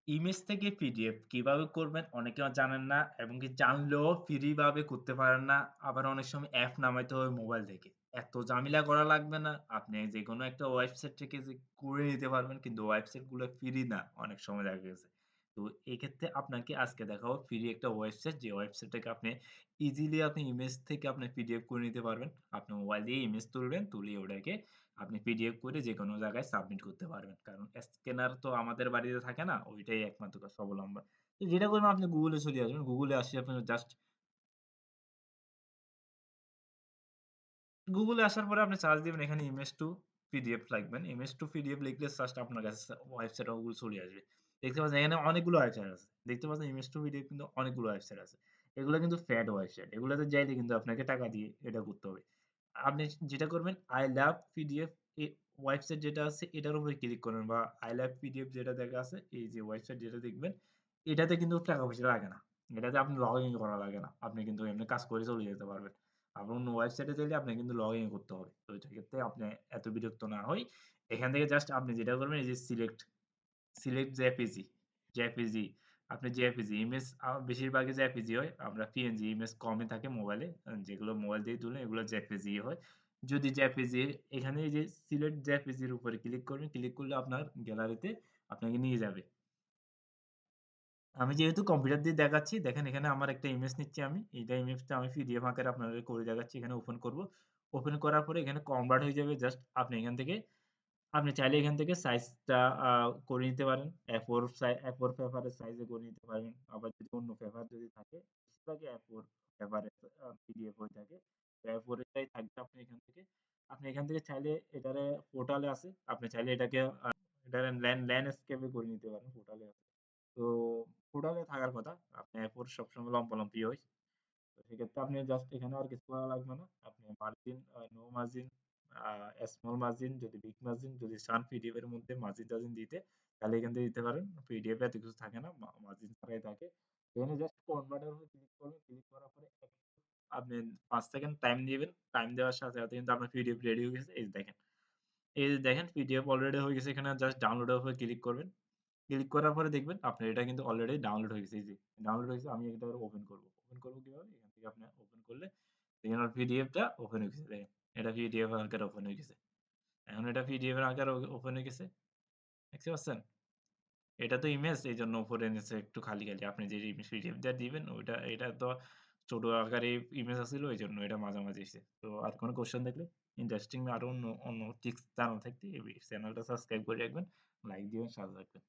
Image থেকে PDF কিভাবে করবেন অনেকেও জানেন না এবং কি জানলেও ফ্রি ভাবে করতে পারেন না। আবার অনেক সময় অ্যাপ নামাইতে হয় মোবাইল থেকে। এত ঝামেলা করা লাগবে না। আপনি যেকোনো একটা ওয়েবসাইট থেকে যে করে নিতে পারবেন কিন্তু ওয়েবসাইট গুলো ফ্রি না অনেক সময় দেখা গেছে। তো এক্ষেত্রে আপনাকে আজকে দেখাবো ফ্রি একটা ওয়েবসাইট যে ওয়েবসাইট থেকে আপনি ইজিলি আপনি ইমেজ থেকে আপনি পিডিএফ করে নিতে পারবেন। আপনি মোবাইল দিয়ে ইমেজ তুলবেন, তুলিয়ে ওটাকে আপনি পিডিএফ করে যেকোনো জায়গায় সাবমিট করতে পারবেন। কারণ স্ক্যানার তো আমাদের বাড়িতে থাকে না। ওইটাই একমাত্র স্বাবলম্বন। তো যেটা করবেন আপনি Google এ চলে আসবেন। Google এ আসলে আপনি জাস্ট Google এ আসার পরে আপনি সার্চ দিবেন এখানে ইমেজ টু পিডিএফ লিখবেন। ইমেজ টু পিডিএফ লিখলে জাস্ট আপনার কাছে ওয়েবসাইট ওগুলো চলে আসবে। দেখতে পাচ্ছেন এখানে অনেকগুলো ওয়েবসাইট আছে। দেখতে পাচ্ছেন ইমেজ টু পিডিএফ কিন্তু অনেকগুলো ওয়েবসাইট আছে। এগুলো কিন্তু ফেড ওয়েবসাইট। এগুলাতে যাইলে কিন্তু আপনাকে টাকা দিয়ে এটা করতে হবে। আপনি যেটা করবেন I love পিডিএফ ওয়েবসাইট যেটা আছে এটার উপরে ক্লিক করবেন বা I love পিডিএফ যেটা দেখা আছে এই যে ওয়েবসাইট যেটা দেখবেন এটাতে কিন্তু টাকা পয়সা লাগে না। এটাতে আপনি লগইন করা লাগে না। আপনি কিন্তু এমনি কাজ করে চলে যেতে পারবেন। আবার অন্য ওয়েবসাইটে চাইলে আপনার কিন্তু লগইন করতে হবে। তো এক্ষেত্রে আপনি এত বিরক্ত না হই। এখান থেকে জাস্ট আপনি যেটা করবেন এই যে সিলেক্ট জেপিজি, জেপিজি আপনি জেপিজি ইমেজ বেশিরভাগই জেপিজি হয়। আমরা পিএনজি ইমেজ কমই থাকে মোবাইলে। যেগুলো মোবাইল দিয়ে তুলে এগুলো জেপিজি হয়। যদি জেপিজি এখানে এই যে সিলেক্ট জেপিজির উপরে ক্লিক করবেন। ক্লিক করলে আপনার গ্যালারিতে আপনাকে নিয়ে যাবে। আমি যেহেতু কম্পিউটার দিয়ে দেখাচ্ছি, দেখেন এখানে আমার একটা ইমেজ নিচ্ছি আমি। এইটা ইমেজটা আমি পিডিএফ আকারে আপনাদের করে দেখাচ্ছি। এখানে ওপেন করব। ওপেন করার পরে এখানে কনভার্ট হয়ে যাবে। জাস্ট আপনি এখান থেকে আপনি চাইলে এখান থেকে সাইজটা করে নিতে পারেন। A4 পেপারের সাইজে করে নিতে পারেন। আবার যদি অন্য পেপার যদি থাকে, বেশিরভাগই A4 পেপারে পিডিএফ হয়ে থাকে। তো A4 এটাই থাকবে আপনি এখান থেকে চাইলে এটারে পোর্টালে আছে। আপনি চাইলে এটাকে এটারে ল্যান্ডস্কেপ এ করে নিতে পারেন পোর্টালে আছে। তো পোর্টালে থাকার কথা। আপনি A4 সবসময় লম্বালম্বি হয়। তো সেক্ষেত্রে আপনি জাস্ট এখানে আর কিছু করা লাগবে না। আপনি margin, no margin, a small margin, যদি বিগ মার্জিন যদি চান পিডিএফ এর মধ্যে মার্জিন-টার্জিন দিতে, তাহলে এখান থেকে দিতে পারেন। পিডিএফ এ এত কিছু থাকে না। মার্জিন ছাড়াই থাকে। এখানে জাস্ট কনভার্ট এর উপর ক্লিক করবেন। ক্লিক করার পরে আপনি ৫ সেকেন্ড টাইম দিবেন। টাইম দেওয়ার সাথে, সাথে কিন্তু আপনার পিডিএফ রেডি হয়ে গেছে। এই যে দেখেন পিডিএফ অলরেডি হয়ে গেছে। এখানে জাস্ট ডাউনলোড এর উপরে ক্লিক করবেন। ক্লিক করার পরে দেখবেন আপনার এটা কিন্তু অলরেডি ডাউনলোড হয়ে গেছে। এই যে ডাউনলোড হয়েছে আমি এটা ওপেন করব। ওপেন করব কিভাবে? এখান থেকে আপনি ওপেন করলে দেখেন আমার পিডিএফটা ওপেন হয়ে গেছে। দেখেন এটা পিডিএফ আকারে ওপেন হয়ে গেছে। এখন এটা পিডিএফ এর আকারে ওপেন হয়ে গেছে। দেখতে পাচ্ছেন? এটা তো ইমেজ এইজন্য উপরে নিচে একটু খালি, খালি। আপনি যে পিডিএফটা দিবেন ওইটা এটা তো ছোট আকারে ইমেজ আছিল এইজন্য এটা মাঝামাঝি হইছে। তো আর কোন কোয়েশ্চেন থাকলে ইন্টারেস্টিং আরো অন্য টিপস জানার থাকলে এই চ্যানেলটা সাবস্ক্রাইব করে রাখবেন। লাইক দিবেন, সাথে থাকবেন।